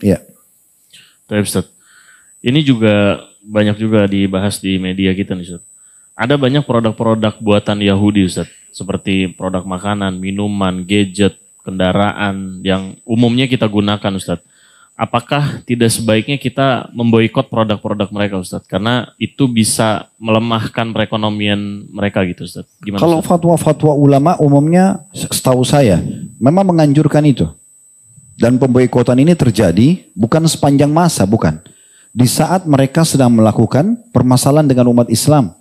Iya. Baik Ustaz. Ini juga banyak juga dibahas di media kita nih Ustaz. Ada banyak produk-produk buatan Yahudi Ustaz. Seperti produk makanan, minuman, gadget, kendaraan yang umumnya kita gunakan Ustaz. Apakah tidak sebaiknya kita memboikot produk-produk mereka Ustaz? Karena itu bisa melemahkan perekonomian mereka gitu Ustaz. Gimana Kalau Ustaz? fatwa-fatwa ulama umumnya setahu saya memang menganjurkan itu. Dan pemboikotan ini terjadi bukan sepanjang masa, bukan. Di saat mereka sedang melakukan permasalahan dengan umat Islam.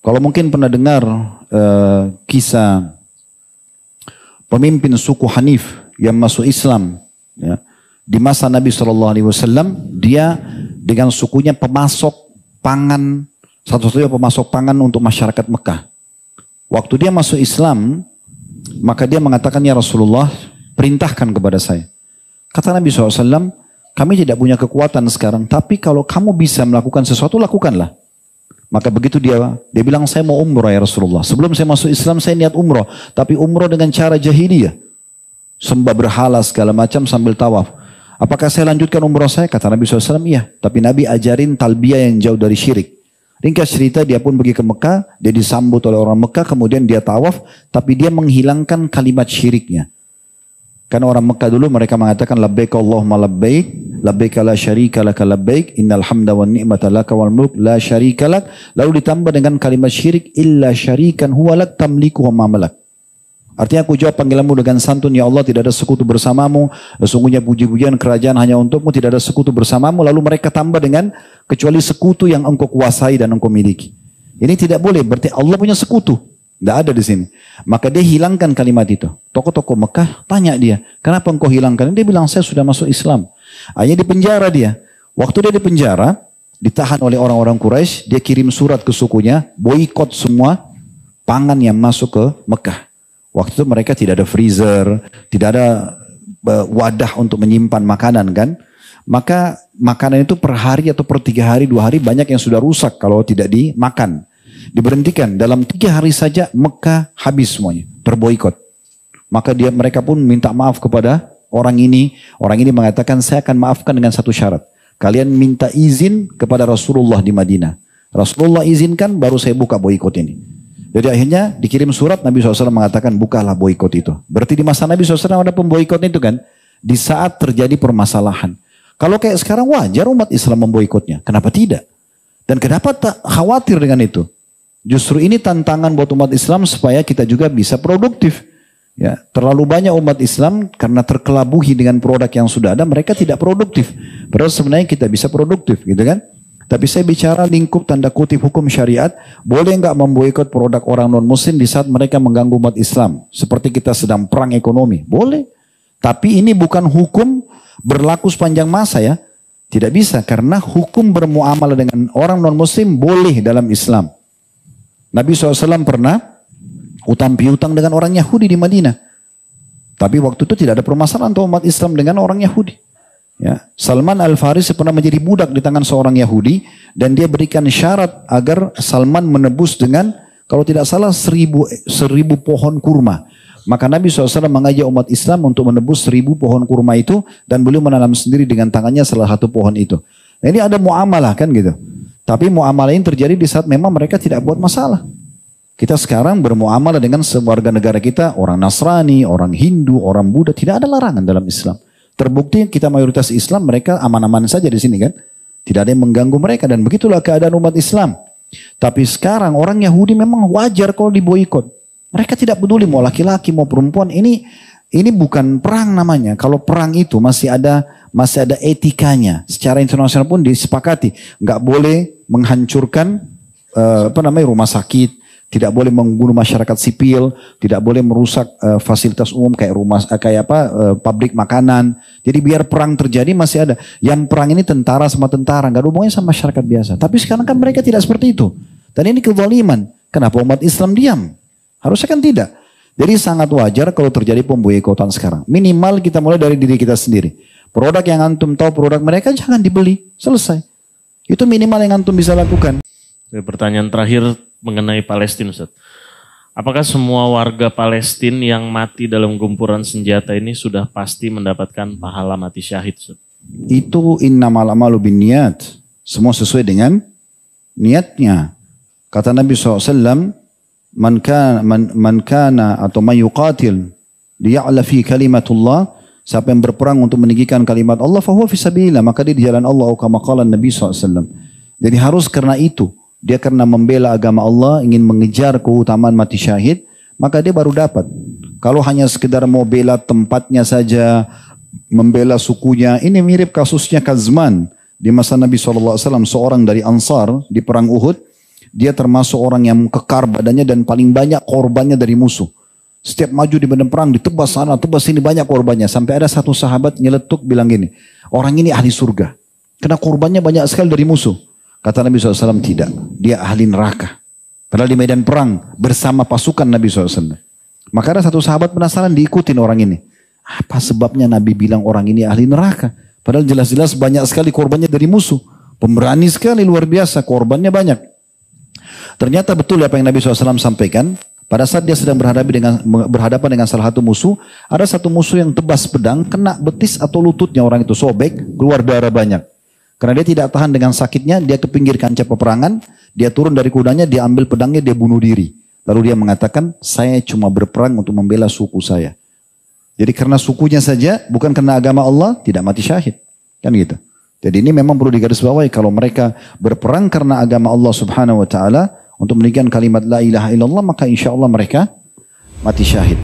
Kalau mungkin pernah dengar kisah pemimpin suku Hanif yang masuk Islam, ya. Di masa Nabi SAW, dia dengan sukunya pemasok pangan, satu-satunya pemasok pangan untuk masyarakat Mekah. Waktu dia masuk Islam, maka dia mengatakan, ya Rasulullah, perintahkan kepada saya. Kata Nabi SAW, kami tidak punya kekuatan sekarang, tapi kalau kamu bisa melakukan sesuatu, lakukanlah. Maka begitu dia bilang, saya mau umroh ya Rasulullah. Sebelum saya masuk Islam, saya niat umroh. Tapi umroh dengan cara jahiliyah. Sembah berhala segala macam sambil tawaf. Apakah saya lanjutkan umroh saya? Kata Nabi SAW, iya. Tapi Nabi ajarin talbiyah yang jauh dari syirik. Ringkas cerita, dia pun pergi ke Mekah. Dia disambut oleh orang Mekah, kemudian dia tawaf. Tapi dia menghilangkan kalimat syiriknya. Karena orang Mekah dulu mereka mengatakan, labbaik Allahumma labbaik, labbaik la syarika laka labbaik, innal hamda wan ni'mata laka wal mulk la syarika lak. Lalu ditambah dengan kalimat syirik, illa syarikan huwa lak tamliku wa ma malak. Artinya aku jawab panggilanmu dengan santun, ya Allah tidak ada sekutu bersamamu, sesungguhnya puji-pujian kerajaan hanya untukmu, tidak ada sekutu bersamamu. Lalu mereka tambah dengan kecuali sekutu yang engkau kuasai dan engkau miliki. Ini tidak boleh, berarti Allah punya sekutu. Tidak ada di sini. Maka dia hilangkan kalimat itu. Tokoh-tokoh Mekah tanya dia, kenapa engkau hilangkan? Dia bilang, saya sudah masuk Islam. Akhirnya dipenjara dia. Waktu dia dipenjara, ditahan oleh orang-orang Quraisy, dia kirim surat ke sukunya, boikot semua pangan yang masuk ke Mekah. Waktu itu mereka tidak ada freezer, tidak ada wadah untuk menyimpan makanan kan. Maka makanan itu per hari atau per 3 hari, 2 hari banyak yang sudah rusak kalau tidak dimakan. Diberhentikan, dalam 3 hari saja Mekah habis semuanya, terboikot. Maka mereka pun minta maaf kepada orang ini. Orang ini mengatakan, saya akan maafkan dengan satu syarat. Kalian minta izin kepada Rasulullah di Madinah. Rasulullah izinkan, baru saya buka boikot ini. Jadi akhirnya dikirim surat, Nabi SAW mengatakan bukalah boikot itu. Berarti di masa Nabi SAW ada pemboikot itu kan. Di saat terjadi permasalahan. Kalau kayak sekarang wajar umat Islam memboikotnya. Kenapa tidak? Dan kenapa tak khawatir dengan itu? Justru ini tantangan buat umat Islam supaya kita juga bisa produktif. Ya, terlalu banyak umat Islam karena terkelabuhi dengan produk yang sudah ada, mereka tidak produktif. Padahal sebenarnya kita bisa produktif gitu kan. Tapi saya bicara lingkup tanda kutip hukum syariat, boleh nggak memboikot produk orang non-muslim di saat mereka mengganggu umat Islam? Seperti kita sedang perang ekonomi, boleh. Tapi ini bukan hukum berlaku sepanjang masa ya. Tidak bisa, karena hukum bermuamalah dengan orang non-muslim boleh dalam Islam. Nabi SAW pernah utang piutang dengan orang Yahudi di Madinah. Tapi waktu itu tidak ada permasalahan untuk umat Islam dengan orang Yahudi. Ya, Salman Al-Farisi pernah menjadi budak di tangan seorang Yahudi dan dia berikan syarat agar Salman menebus dengan kalau tidak salah 1000 pohon kurma. Maka Nabi SAW mengajak umat Islam untuk menebus 1000 pohon kurma itu dan beliau menanam sendiri dengan tangannya salah satu pohon itu. Nah, ini ada muamalah kan gitu. Tapi muamalah ini terjadi di saat memang mereka tidak buat masalah. Kita sekarang bermuamalah dengan warga negara kita, orang Nasrani, orang Hindu, orang Buddha, tidak ada larangan dalam Islam. Terbukti kita mayoritas Islam, mereka aman-aman saja di sini kan. Tidak ada yang mengganggu mereka dan begitulah keadaan umat Islam. Tapi sekarang orang Yahudi memang wajar kalau diboikot. Mereka tidak peduli mau laki-laki mau perempuan. Ini bukan perang namanya. Kalau perang itu masih ada etikanya. Secara internasional pun disepakati, nggak boleh menghancurkan rumah sakit. Tidak boleh membunuh masyarakat sipil, tidak boleh merusak fasilitas umum kayak pabrik makanan. Jadi biar perang terjadi masih ada. Yang perang ini tentara sama tentara, nggak ada hubungannya sama masyarakat biasa. Tapi sekarang kan mereka tidak seperti itu. Dan ini kezaliman. Kenapa umat Islam diam? Harusnya kan tidak. Jadi sangat wajar kalau terjadi pemboikotan sekarang. Minimal kita mulai dari diri kita sendiri. Produk yang antum tahu produk mereka jangan dibeli. Selesai. Itu minimal yang antum bisa lakukan. Pertanyaan terakhir mengenai Palestina Ustaz. apakah semua warga Palestina yang mati dalam gempuran senjata ini sudah pasti mendapatkan pahala mati syahid? Ustaz? Itu innamal amalu binniyat. Semua sesuai dengan niatnya. Kata Nabi SAW, man kana atau man yuqatil liya'la fi kalimatullah, siapa yang berperang untuk meninggikan kalimat Allah, fahuwa fi sabilillah, maka dia di jalan Allah, kama qala Nabi SAW. Jadi harus karena itu, dia karena membela agama Allah, ingin mengejar keutamaan mati syahid, maka dia baru dapat. Kalau hanya sekedar mau bela tempatnya saja, membela sukunya, ini mirip kasusnya Kazman. Di masa Nabi SAW, seorang dari Ansar di perang Uhud, dia termasuk orang yang kekar badannya dan paling banyak korbannya dari musuh. Setiap maju di medan perang, ditebas sana, tebas sini, banyak korbannya. Sampai ada satu sahabat nyeletuk bilang gini, orang ini ahli surga. Karena korbannya banyak sekali dari musuh. Kata Nabi SAW, tidak. Dia ahli neraka. Padahal di medan perang bersama pasukan Nabi SAW. Maka ada satu sahabat penasaran, diikutin orang ini. Apa sebabnya Nabi bilang orang ini ahli neraka? Padahal jelas-jelas banyak sekali korbannya dari musuh. Pemberani sekali, luar biasa. Korbannya banyak. Ternyata betul apa yang Nabi SAW sampaikan. Pada saat dia sedang berhadapan dengan salah satu musuh. Ada satu musuh yang tebas pedang, kena betis atau lututnya orang itu sobek, keluar darah banyak. Karena dia tidak tahan dengan sakitnya, dia ke pinggir kancah peperangan. Dia turun dari kudanya, dia ambil pedangnya, dia bunuh diri. Lalu dia mengatakan, saya cuma berperang untuk membela suku saya. Jadi karena sukunya saja, bukan karena agama Allah, tidak mati syahid. Kan gitu. Jadi ini memang perlu digarisbawahi, kalau mereka berperang karena agama Allah Subhanahu wa taala untuk meninggikan kalimat la ilaha illallah, maka insya Allah mereka mati syahid.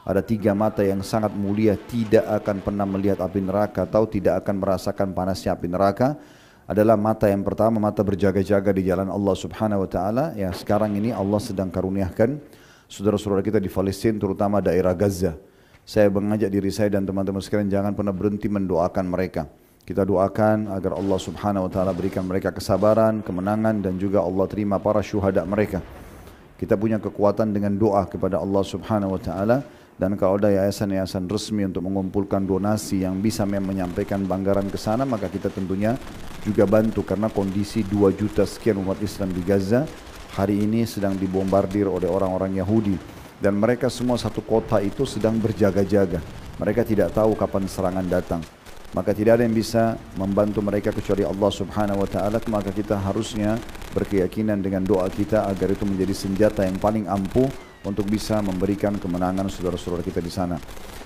Ada 3 mata yang sangat mulia, tidak akan pernah melihat api neraka atau tidak akan merasakan panasnya api neraka. Adalah mata yang pertama, mata berjaga-jaga di jalan Allah Subhanahu wa taala. Ya, sekarang ini Allah sedang karuniakan saudara-saudara kita di Palestina, terutama daerah Gaza. Saya mengajak diri saya dan teman-teman sekalian jangan pernah berhenti mendoakan mereka. Kita doakan agar Allah Subhanahu wa taala berikan mereka kesabaran, kemenangan, dan juga Allah terima para syuhada mereka. Kita punya kekuatan dengan doa kepada Allah Subhanahu wa taala. Dan kalau ada yayasan-yayasan resmi untuk mengumpulkan donasi yang bisa menyampaikan anggaran ke sana, maka kita tentunya juga bantu, karena kondisi 2 juta sekian umat Islam di Gaza hari ini sedang dibombardir oleh orang-orang Yahudi, dan mereka semua satu kota itu sedang berjaga-jaga. Mereka tidak tahu kapan serangan datang, maka tidak ada yang bisa membantu mereka kecuali Allah Subhanahu wa taala. Maka kita harusnya berkeyakinan dengan doa kita agar itu menjadi senjata yang paling ampuh untuk bisa memberikan kemenangan saudara-saudara kita di sana.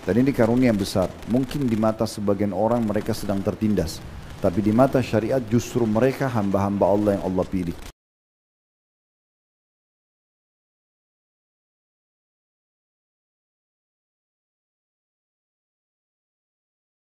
Dan ini karunia yang besar. Mungkin di mata sebagian orang mereka sedang tertindas, tapi di mata syariat justru mereka hamba-hamba Allah yang Allah pilih.